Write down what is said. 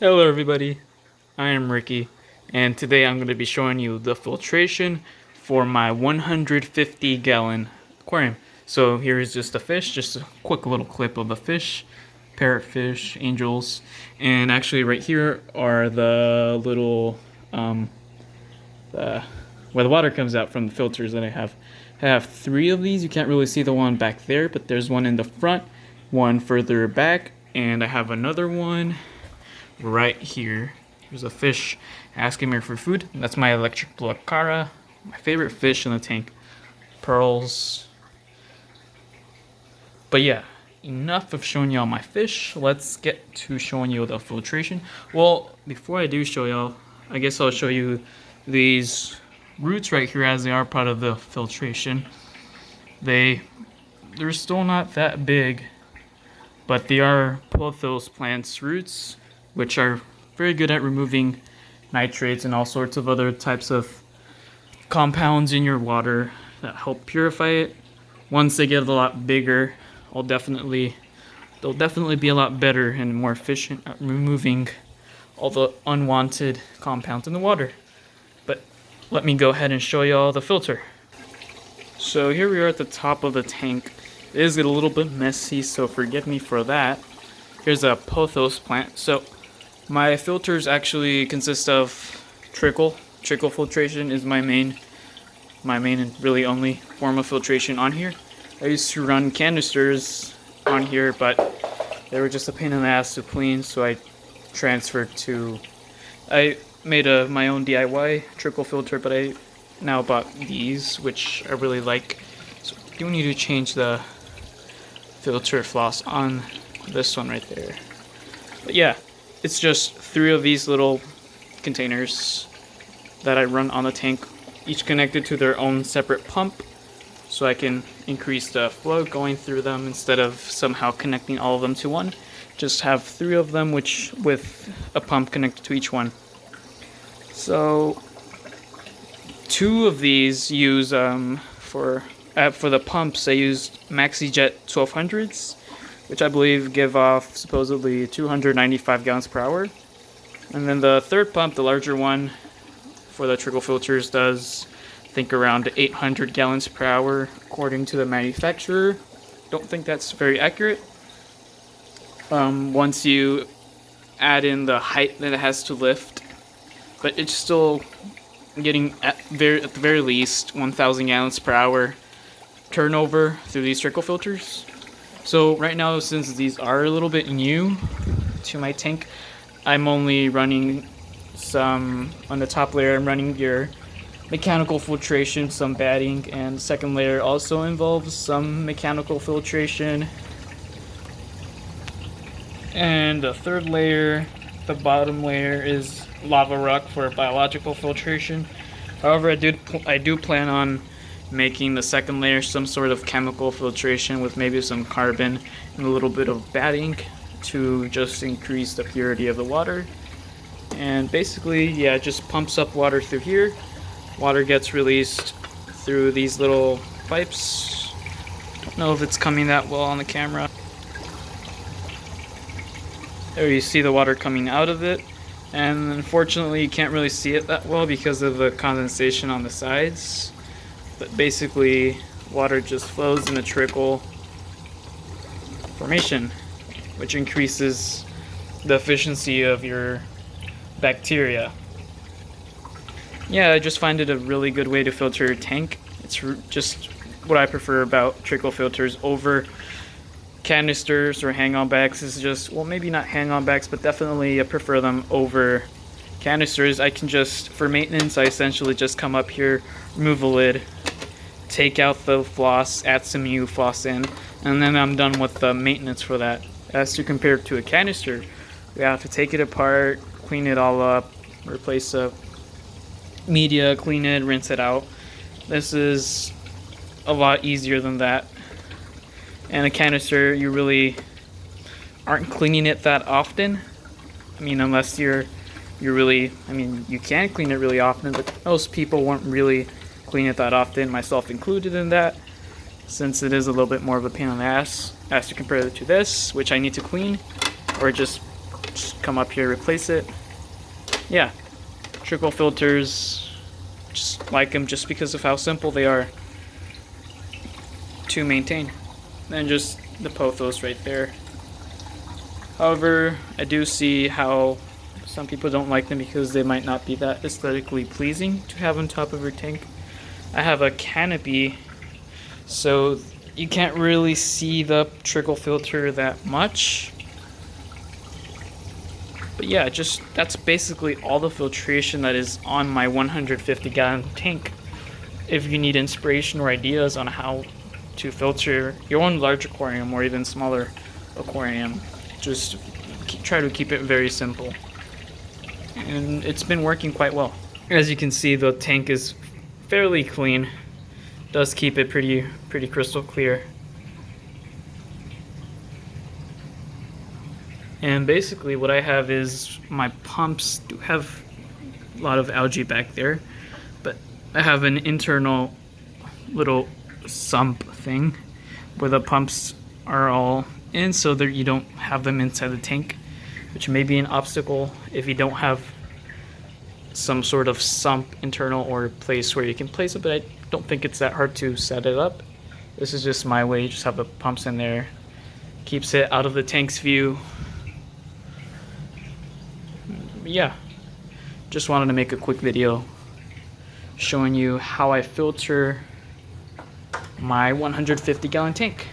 Hello everybody, I am Ricky, and today I'm going to be showing you the filtration for my 150 gallon aquarium. So here is just a fish, just a quick little clip of the fish, parrotfish, angels, and actually right here are the little, where the water comes out from the filters that I have. I have 3 of these. You can't really see the one back there, but there's one in the front, one further back, and I have another one right here. Here's a fish asking me for food. That's my electric blacara, my favorite fish in the tank. Pearls. But yeah, enough of showing y'all my fish. Let's get to showing you the filtration. Well, before I do show y'all, I guess I'll show you these roots right here as they are part of the filtration. They're still not that big, but they are pothos plants roots, which are very good at removing nitrates and all sorts of other types of compounds in your water that help purify it. Once they get a lot bigger, they'll definitely be a lot better and more efficient at removing all the unwanted compounds in the water. But let me go ahead and show you all the filter. So here we are at the top of the tank. It is a little bit messy, so forgive me for that. Here's a pothos plant. So my filters actually consist of Trickle. Trickle filtration is my main and really only form of filtration on here. I used to run canisters on here, but they were just a pain in the ass to clean, so I made my own DIY Trickle filter, but I now bought these, which I really like. So I do need to change the filter floss on this one right there. But yeah, it's just 3 of these little containers that I run on the tank, each connected to their own separate pump, so I can increase the flow going through them instead of somehow connecting all of them to one. Just have 3 of them, which with a pump connected to each one. So 2 of these use for the pumps I used MaxiJet 1200s, which I believe give off supposedly 295 gallons per hour. And then the third pump, the larger one for the Trickle filters, does I think around 800 gallons per hour according to the manufacturer. Don't think that's very accurate. Once you add in the height that it has to lift, but it's still getting at the very least 1,000 gallons per hour turnover through these Trickle filters. So right now, since these are a little bit new to my tank, I'm only running some on the top layer. I'm running your mechanical filtration, some batting, and the second layer also involves some mechanical filtration. And the third layer, the bottom layer, is lava rock for biological filtration. However, I do plan on making the second layer some sort of chemical filtration with maybe some carbon and a little bit of batting to just increase the purity of the water. And basically, yeah, it just pumps up water through here. Water gets released through these little pipes. Don't know if it's coming that well on the camera. There you see the water coming out of it. And unfortunately, you can't really see it that well because of the condensation on the sides. But basically, water just flows in a trickle formation, which increases the efficiency of your bacteria. Yeah, I just find it a really good way to filter your tank. It's just what I prefer about Trickle filters over canisters or hang-on bags. Is just, well, maybe not hang-on bags, but definitely I prefer them over canisters. I can just, for maintenance, I essentially just come up here, remove a lid, take out the floss, add some new floss in, and then I'm done with the maintenance for that. As to compare to a canister, we have to take it apart, clean it all up, replace the media, clean it, rinse it out. This is a lot easier than that. And a canister, you really aren't cleaning it that often. I mean, unless you can clean it really often, but most people won't really clean it that often, myself included in that, since it is a little bit more of a pain in the ass as to compare it to this, which I need to clean, or just just come up here, replace it. Yeah, Trickle filters, just like them just because of how simple they are to maintain. And just the pothos right there. However, I do see how some people don't like them because they might not be that aesthetically pleasing to have on top of your tank. I have a canopy, so you can't really see the trickle filter that much. But yeah, just that's basically all the filtration that is on my 150-gallon tank. If you need inspiration or ideas on how to filter your own large aquarium or even smaller aquarium, just try to keep it very simple. And it's been working quite well. As you can see, the tank is fairly clean. Does keep it pretty crystal clear. And basically what I have is my pumps do have a lot of algae back there, but I have an internal little sump thing where the pumps are all in so that you don't have them inside the tank, which may be an obstacle if you don't have some sort of sump internal or place where you can place it, but I don't think it's that hard to set it up. This is just my way, just have the pumps in there, keeps it out of the tank's view. Yeah, just wanted to make a quick video showing you how I filter my 150-gallon tank.